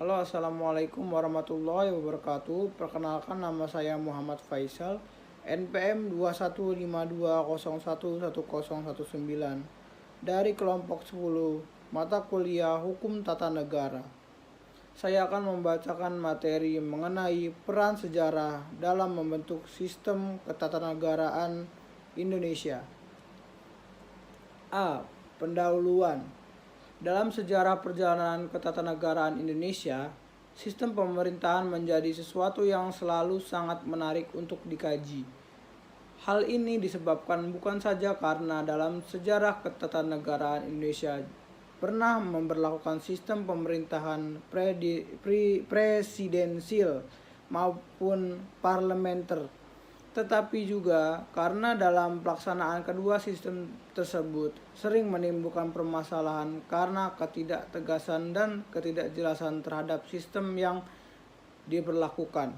Halo, assalamualaikum warahmatullahi wabarakatuh. Perkenalkan, nama saya Muhammad Faisal, NPM 2152011019 dari kelompok 10 mata kuliah Hukum Tata Negara. Saya akan membacakan materi mengenai peran sejarah dalam membentuk sistem ketatanegaraan Indonesia. A. Pendahuluan. Dalam sejarah perjalanan ketatanegaraan Indonesia, sistem pemerintahan menjadi sesuatu yang selalu sangat menarik untuk dikaji. Hal ini disebabkan bukan saja karena dalam sejarah ketatanegaraan Indonesia pernah memberlakukan sistem pemerintahan presidensil maupun parlementer, tetapi juga karena dalam pelaksanaan kedua sistem tersebut sering menimbulkan permasalahan karena ketidaktegasan dan ketidakjelasan terhadap sistem yang diberlakukan.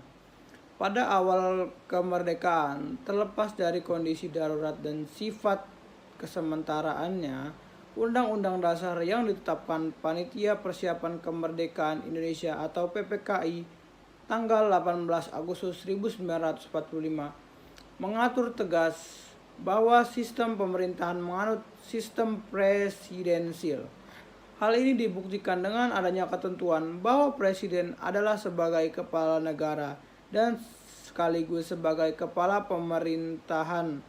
Pada awal kemerdekaan, terlepas dari kondisi darurat dan sifat kesementaraannya, Undang-Undang Dasar yang ditetapkan Panitia Persiapan Kemerdekaan Indonesia atau PPKI tanggal 18 Agustus 1945 mengatur tegas bahwa sistem pemerintahan menganut sistem presidensil. Hal ini dibuktikan dengan adanya ketentuan bahwa presiden adalah sebagai kepala negara dan sekaligus sebagai kepala pemerintahan.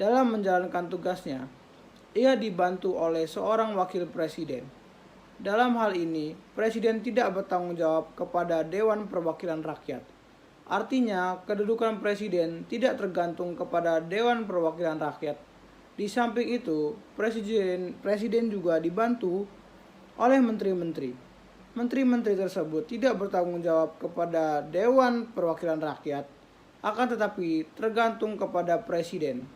Dalam menjalankan tugasnya, ia dibantu oleh seorang wakil presiden. Dalam hal ini, presiden tidak bertanggung jawab kepada Dewan Perwakilan Rakyat. Artinya, kedudukan presiden tidak tergantung kepada Dewan Perwakilan Rakyat. Di samping itu, presiden juga dibantu oleh menteri-menteri. Menteri-menteri tersebut tidak bertanggung jawab kepada Dewan Perwakilan Rakyat, akan tetapi tergantung kepada presiden.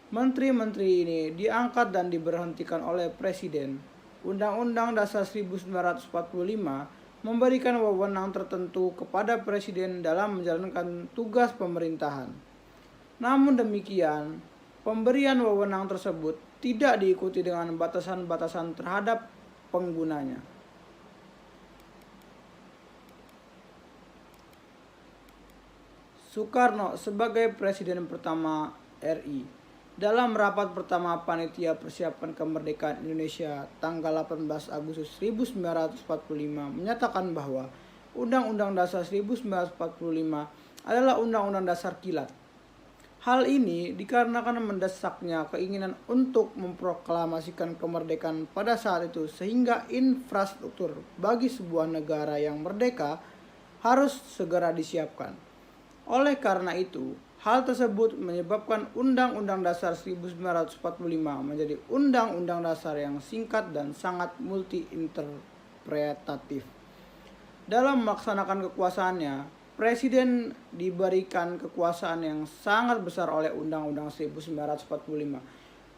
Menteri-menteri ini diangkat dan diberhentikan oleh presiden. Undang-Undang Dasar 1945 memberikan wewenang tertentu kepada presiden dalam menjalankan tugas pemerintahan. Namun demikian, pemberian wewenang tersebut tidak diikuti dengan batasan-batasan terhadap penggunanya. Soekarno sebagai presiden pertama RI. Dalam rapat pertama Panitia Persiapan Kemerdekaan Indonesia tanggal 18 Agustus 1945 menyatakan bahwa Undang-Undang Dasar 1945 adalah Undang-Undang Dasar Kilat. Hal ini dikarenakan mendesaknya keinginan untuk memproklamasikan kemerdekaan pada saat itu, sehingga infrastruktur bagi sebuah negara yang merdeka harus segera disiapkan. Oleh karena itu, hal tersebut menyebabkan Undang-Undang Dasar 1945 menjadi Undang-Undang Dasar yang singkat dan sangat multi-interpretatif. Dalam melaksanakan kekuasaannya, Presiden diberikan kekuasaan yang sangat besar oleh Undang-Undang 1945,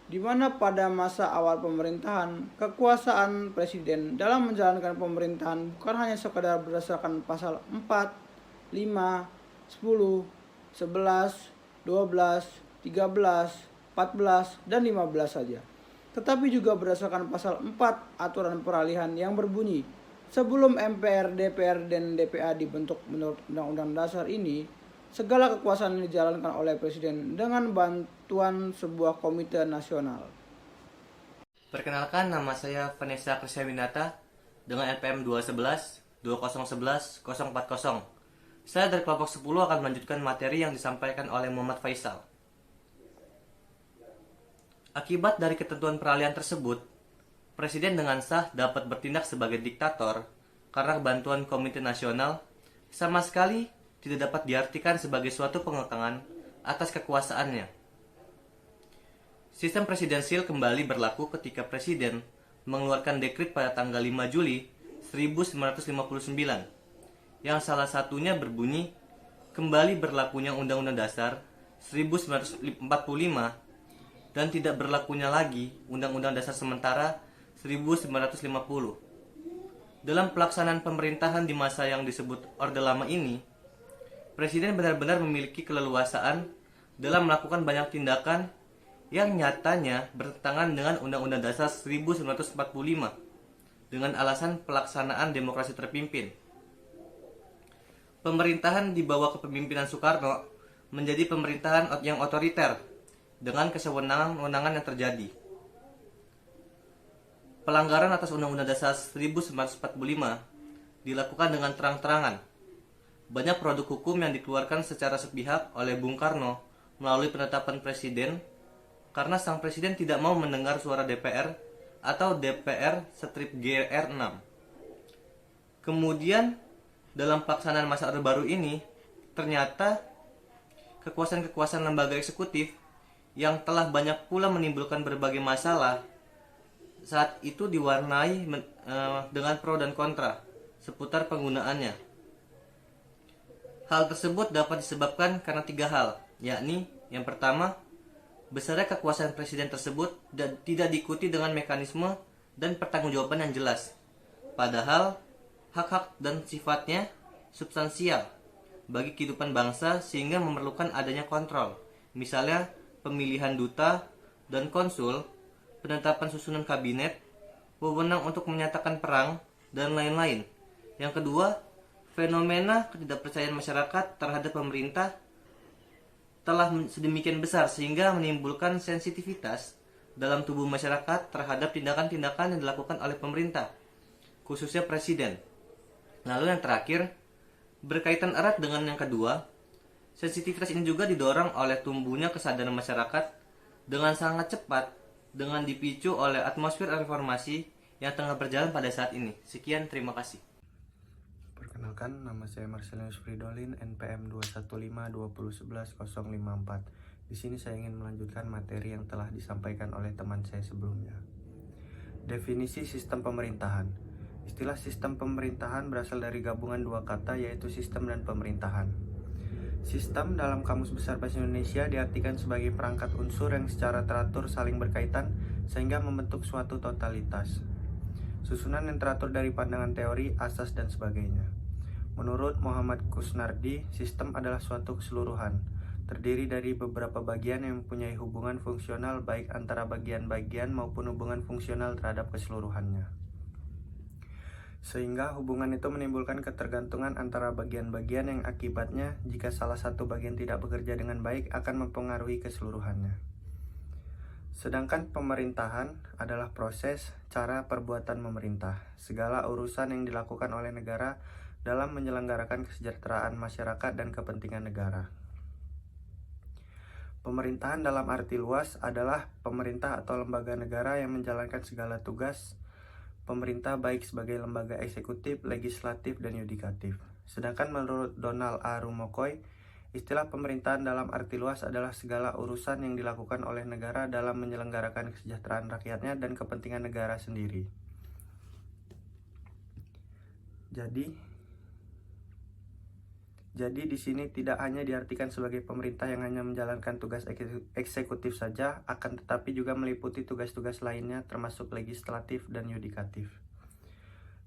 di mana pada masa awal pemerintahan, kekuasaan Presiden dalam menjalankan pemerintahan bukan hanya sekadar berdasarkan pasal 4, 5, 10, 11, 12, 13, 14, dan 15 saja. Tetapi juga berdasarkan pasal 4 aturan peralihan yang berbunyi, sebelum MPR, DPR, dan DPA dibentuk menurut Undang-Undang Dasar ini, segala kekuasaan dijalankan oleh Presiden dengan bantuan sebuah komite nasional. Perkenalkan, nama saya Vanessa Krisyawinata dengan NPM 211 2011 040. Saya dari kelompok 10 akan melanjutkan materi yang disampaikan oleh Muhammad Faisal. Akibat dari ketentuan peralihan tersebut, Presiden dengan sah dapat bertindak sebagai diktator karena bantuan Komite Nasional sama sekali tidak dapat diartikan sebagai suatu pengekangan atas kekuasaannya. Sistem presidensil kembali berlaku ketika Presiden mengeluarkan dekret pada tanggal 5 Juli 1959 yang salah satunya berbunyi kembali berlakunya Undang-Undang Dasar 1945 dan tidak berlakunya lagi Undang-Undang Dasar Sementara 1950. Dalam pelaksanaan pemerintahan di masa yang disebut Orde Lama ini, Presiden benar-benar memiliki keleluasaan dalam melakukan banyak tindakan yang nyatanya bertentangan dengan Undang-Undang Dasar 1945 dengan alasan pelaksanaan demokrasi terpimpin. pemerintahan di bawah kepemimpinan Soekarno menjadi pemerintahan yang otoriter dengan kesewenangan-wenangan yang terjadi. Pelanggaran atas Undang-Undang Dasar 1945 dilakukan dengan terang-terangan. Banyak produk hukum yang dikeluarkan secara sepihak oleh Bung Karno melalui penetapan presiden karena sang presiden tidak mau mendengar suara DPR atau DPR strip GR6. Kemudian dalam pelaksanaan masa Orde Baru ini ternyata kekuasaan-kekuasaan lembaga eksekutif yang telah banyak pula menimbulkan berbagai masalah saat itu diwarnai dengan pro dan kontra seputar penggunaannya. Hal tersebut dapat disebabkan karena 3 hal, yakni yang pertama, besarnya kekuasaan presiden tersebut tidak diikuti dengan mekanisme dan pertanggungjawaban yang jelas. Padahal hak-hak dan sifatnya substansial bagi kehidupan bangsa sehingga memerlukan adanya kontrol. Misalnya pemilihan duta dan konsul, penetapan susunan kabinet, wewenang untuk menyatakan perang, dan lain-lain. Yang kedua, fenomena ketidakpercayaan masyarakat terhadap pemerintah telah sedemikian besar sehingga menimbulkan sensitivitas dalam tubuh masyarakat terhadap tindakan-tindakan yang dilakukan oleh pemerintah, khususnya presiden. Lalu yang terakhir, berkaitan erat dengan yang kedua, sensitivitas ini juga didorong oleh tumbuhnya kesadaran masyarakat dengan sangat cepat dengan dipicu oleh atmosfer reformasi yang tengah berjalan pada saat ini. Sekian, terima kasih. Perkenalkan, nama saya Marcellinus Fridolin, NPM 2152011-054. Di sini saya ingin melanjutkan materi yang telah disampaikan oleh teman saya sebelumnya. Definisi sistem pemerintahan. Istilah sistem pemerintahan berasal dari gabungan 2 kata, yaitu sistem dan pemerintahan. Sistem dalam Kamus Besar Bahasa Indonesia diartikan sebagai perangkat unsur yang secara teratur saling berkaitan sehingga membentuk suatu totalitas. Susunan yang teratur dari pandangan teori, asas, dan sebagainya. Menurut Muhammad Kusnardi, sistem adalah suatu keseluruhan, terdiri dari beberapa bagian yang mempunyai hubungan fungsional baik antara bagian-bagian maupun hubungan fungsional terhadap keseluruhannya. Sehingga hubungan itu menimbulkan ketergantungan antara bagian-bagian yang akibatnya jika salah satu bagian tidak bekerja dengan baik akan mempengaruhi keseluruhannya. Sedangkan pemerintahan adalah proses, cara, perbuatan memerintah, segala urusan yang dilakukan oleh negara dalam menyelenggarakan kesejahteraan masyarakat dan kepentingan negara. Pemerintahan dalam arti luas adalah pemerintah atau lembaga negara yang menjalankan segala tugas pemerintah baik sebagai lembaga eksekutif, legislatif, dan yudikatif. Sedangkan menurut Donald A. Rumokoy, istilah pemerintahan dalam arti luas adalah segala urusan yang dilakukan oleh negara dalam menyelenggarakan kesejahteraan rakyatnya dan kepentingan negara sendiri. Jadi di sini tidak hanya diartikan sebagai pemerintah yang hanya menjalankan tugas eksekutif saja, akan tetapi juga meliputi tugas-tugas lainnya termasuk legislatif dan yudikatif.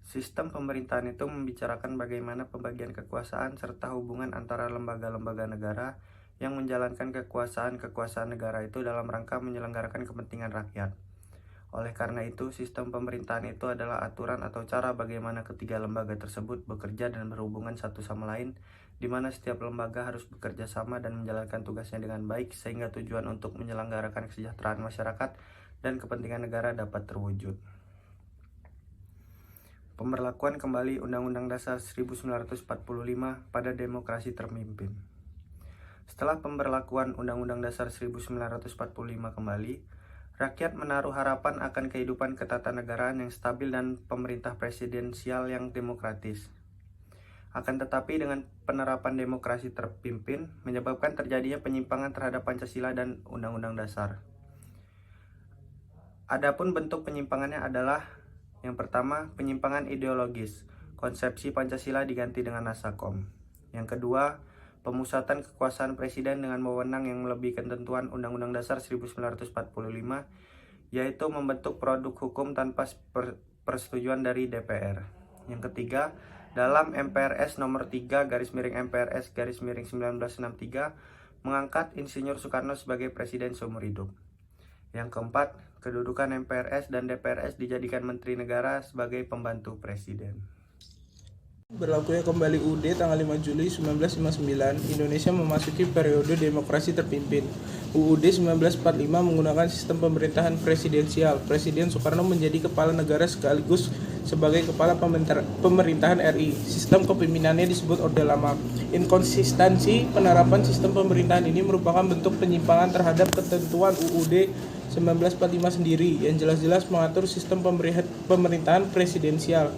Sistem pemerintahan itu membicarakan bagaimana pembagian kekuasaan serta hubungan antara lembaga-lembaga negara yang menjalankan kekuasaan negara itu dalam rangka menyelenggarakan kepentingan rakyat. Oleh karena itu, sistem pemerintahan itu adalah aturan atau cara bagaimana ketiga lembaga tersebut bekerja dan berhubungan satu sama lain, di mana setiap lembaga harus bekerja sama dan menjalankan tugasnya dengan baik sehingga tujuan untuk menyelenggarakan kesejahteraan masyarakat dan kepentingan negara dapat terwujud. Pemberlakuan kembali Undang-Undang Dasar 1945 pada demokrasi terpimpin. Setelah pemberlakuan Undang-Undang Dasar 1945 kembali, rakyat menaruh harapan akan kehidupan ketatanegaraan yang stabil dan pemerintah presidensial yang demokratis. Akan tetapi dengan penerapan demokrasi terpimpin menyebabkan terjadinya penyimpangan terhadap Pancasila dan Undang-Undang Dasar. Adapun bentuk penyimpangannya adalah yang pertama, penyimpangan ideologis. Konsepsi Pancasila diganti dengan Nasakom. Yang kedua, pemusatan kekuasaan presiden dengan wewenang yang melebihi ketentuan Undang-Undang Dasar 1945, yaitu membentuk produk hukum tanpa persetujuan dari DPR. Yang ketiga, dalam MPRS nomor 3 /MPRS /1963 mengangkat Insinyur Soekarno sebagai presiden seumur hidup. Yang keempat, kedudukan MPRS dan DPRS dijadikan Menteri Negara sebagai pembantu presiden. Berlakunya kembali UUD tanggal 5 Juli 1959, Indonesia memasuki periode demokrasi terpimpin. UUD 1945 menggunakan sistem pemerintahan presidensial. Presiden Soekarno menjadi kepala negara sekaligus sebagai kepala pemerintahan RI. Sistem kepemimpinannya disebut Orde Lama. Inkonsistensi penerapan sistem pemerintahan ini merupakan bentuk penyimpangan terhadap ketentuan UUD 1945 sendiri yang jelas-jelas mengatur sistem pemerintahan presidensial.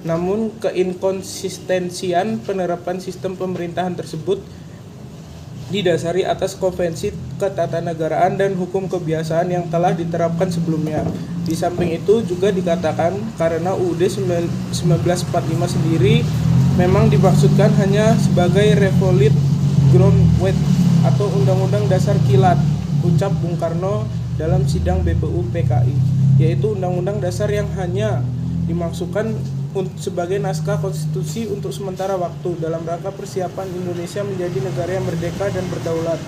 Namun keinkonsistensian penerapan sistem pemerintahan tersebut didasari atas konvensi ketatanegaraan dan hukum kebiasaan yang telah diterapkan sebelumnya. Di samping itu juga dikatakan karena UUD 1945 sendiri memang dimaksudkan hanya sebagai revolute groundwork atau undang-undang dasar kilat, ucap Bung Karno dalam sidang BPU PKI, yaitu undang-undang dasar yang hanya dimaksudkan sebagai naskah konstitusi untuk sementara waktu dalam rangka persiapan Indonesia menjadi negara yang merdeka dan berdaulat.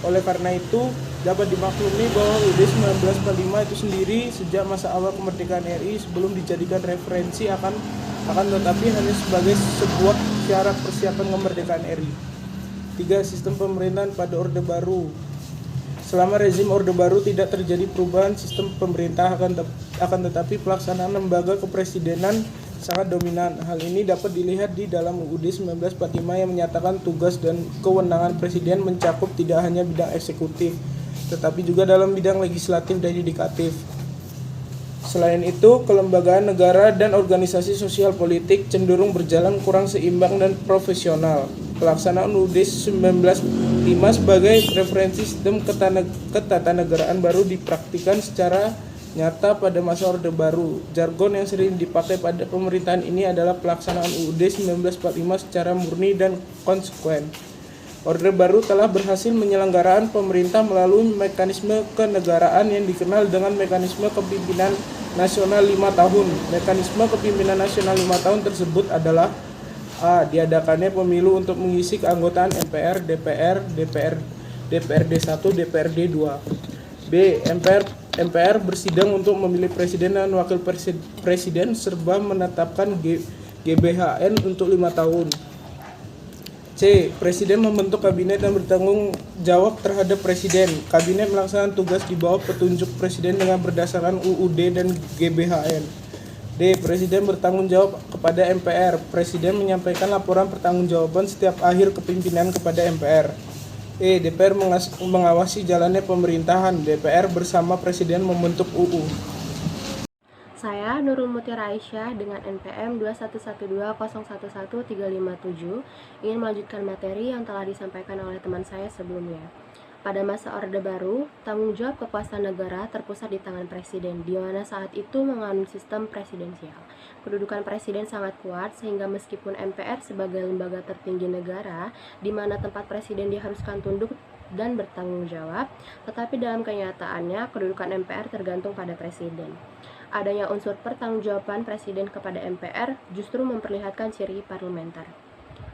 Oleh karena itu, dapat dimaklumi bahwa UUD 1945 itu sendiri sejak masa awal kemerdekaan RI sebelum dijadikan referensi akan tetapi hanya sebagai sebuah syarat persiapan kemerdekaan RI. 3. Sistem pemerintahan pada Orde Baru. Selama rezim Orde Baru tidak terjadi perubahan sistem pemerintah akan tetapi pelaksanaan lembaga kepresidenan sangat dominan. Hal ini dapat dilihat di dalam UUD 1945 yang menyatakan tugas dan kewenangan presiden mencakup tidak hanya bidang eksekutif, tetapi juga dalam bidang legislatif dan yudikatif. Selain itu, kelembagaan negara dan organisasi sosial politik cenderung berjalan kurang seimbang dan profesional. Pelaksanaan UUD 1945 sebagai referensi sistem ketatanegaraan baru dipraktikkan secara nyata pada masa Orde Baru. Jargon yang sering dipakai pada pemerintahan ini adalah pelaksanaan UUD 1945 secara murni dan konsekuen. Orde Baru telah berhasil menyelenggaraan pemerintah melalui mekanisme kenegaraan yang dikenal dengan mekanisme kepemimpinan nasional 5 tahun. Mekanisme kepemimpinan nasional 5 tahun tersebut adalah: A. Diadakannya pemilu untuk mengisi keanggotaan MPR, DPR, DPRD 1, DPRD 2. B. MPR bersidang untuk memilih presiden dan wakil presiden serta menetapkan GBHN untuk 5 tahun. C. Presiden membentuk kabinet dan bertanggung jawab terhadap presiden. Kabinet melaksanakan tugas di bawah petunjuk presiden dengan berdasarkan UUD dan GBHN. D. Presiden bertanggung jawab kepada MPR. Presiden menyampaikan laporan pertanggungjawaban setiap akhir kepemimpinan kepada MPR. E. DPR mengawasi jalannya pemerintahan. DPR bersama presiden membentuk UU. Saya Nurul Mutiara Aisyah dengan NPM 21120111357 ingin melanjutkan materi yang telah disampaikan oleh teman saya sebelumnya. Pada masa Orde Baru, tanggung jawab kekuasaan negara terpusat di tangan presiden, di mana saat itu menganut sistem presidensial. Kedudukan presiden sangat kuat sehingga meskipun MPR sebagai lembaga tertinggi negara, di mana tempat presiden diharuskan tunduk dan bertanggung jawab, tetapi dalam kenyataannya kedudukan MPR tergantung pada presiden. Adanya unsur pertanggungjawaban presiden kepada MPR justru memperlihatkan ciri parlementer.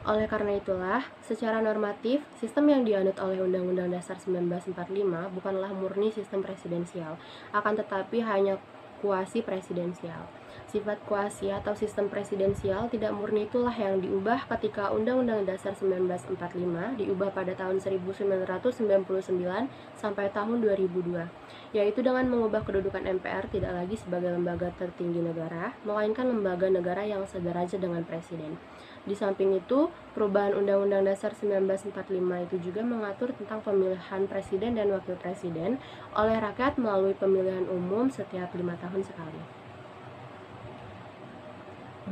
Oleh karena itulah, secara normatif, sistem yang dianut oleh Undang-Undang Dasar 1945 bukanlah murni sistem presidensial, akan tetapi hanya kuasi presidensial. Sifat kuasi atau sistem presidensial tidak murni itulah yang diubah ketika Undang-Undang Dasar 1945 diubah pada tahun 1999 sampai tahun 2002, yaitu dengan mengubah kedudukan MPR tidak lagi sebagai lembaga tertinggi negara, melainkan lembaga negara yang sederajat dengan presiden. Di samping itu, perubahan Undang-Undang Dasar 1945 itu juga mengatur tentang pemilihan presiden dan wakil presiden oleh rakyat melalui pemilihan umum setiap 5 tahun sekali.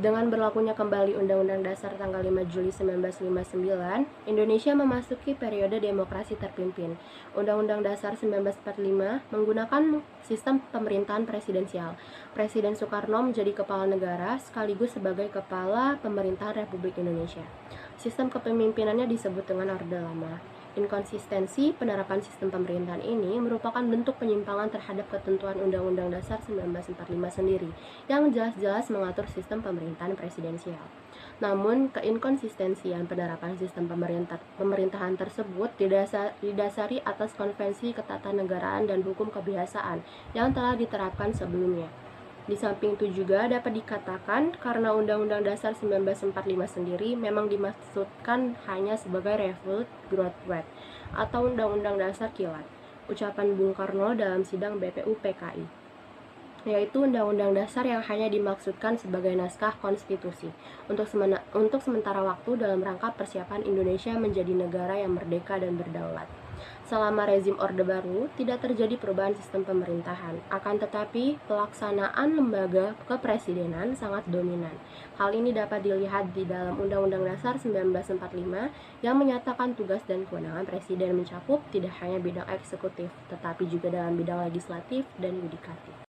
Dengan berlakunya kembali Undang-Undang Dasar tanggal 5 Juli 1959, Indonesia memasuki periode demokrasi terpimpin. Undang-Undang Dasar 1945 menggunakan sistem pemerintahan presidensial. Presiden Soekarno menjadi kepala negara sekaligus sebagai kepala pemerintahan Republik Indonesia. Sistem kepemimpinannya disebut dengan Orde Lama. Inkonsistensi penerapan sistem pemerintahan ini merupakan bentuk penyimpangan terhadap ketentuan Undang-Undang Dasar 1945 sendiri yang jelas-jelas mengatur sistem pemerintahan presidensial. Namun, keinkonsistensian penerapan sistem pemerintahan tersebut didasari atas konvensi ketatanegaraan dan hukum kebiasaan yang telah diterapkan sebelumnya. Di samping itu juga dapat dikatakan karena Undang-Undang Dasar 1945 sendiri memang dimaksudkan hanya sebagai revolt Grootwet atau Undang-Undang Dasar Kilat, ucapan Bung Karno dalam sidang BPUPKI, yaitu undang-undang dasar yang hanya dimaksudkan sebagai naskah konstitusi untuk sementara waktu dalam rangka persiapan Indonesia menjadi negara yang merdeka dan berdaulat. Selama rezim Orde Baru, tidak terjadi perubahan sistem pemerintahan, akan tetapi pelaksanaan lembaga kepresidenan sangat dominan. Hal ini dapat dilihat di dalam Undang-Undang Dasar 1945 yang menyatakan tugas dan kewenangan presiden mencakup tidak hanya bidang eksekutif, tetapi juga dalam bidang legislatif dan yudikatif.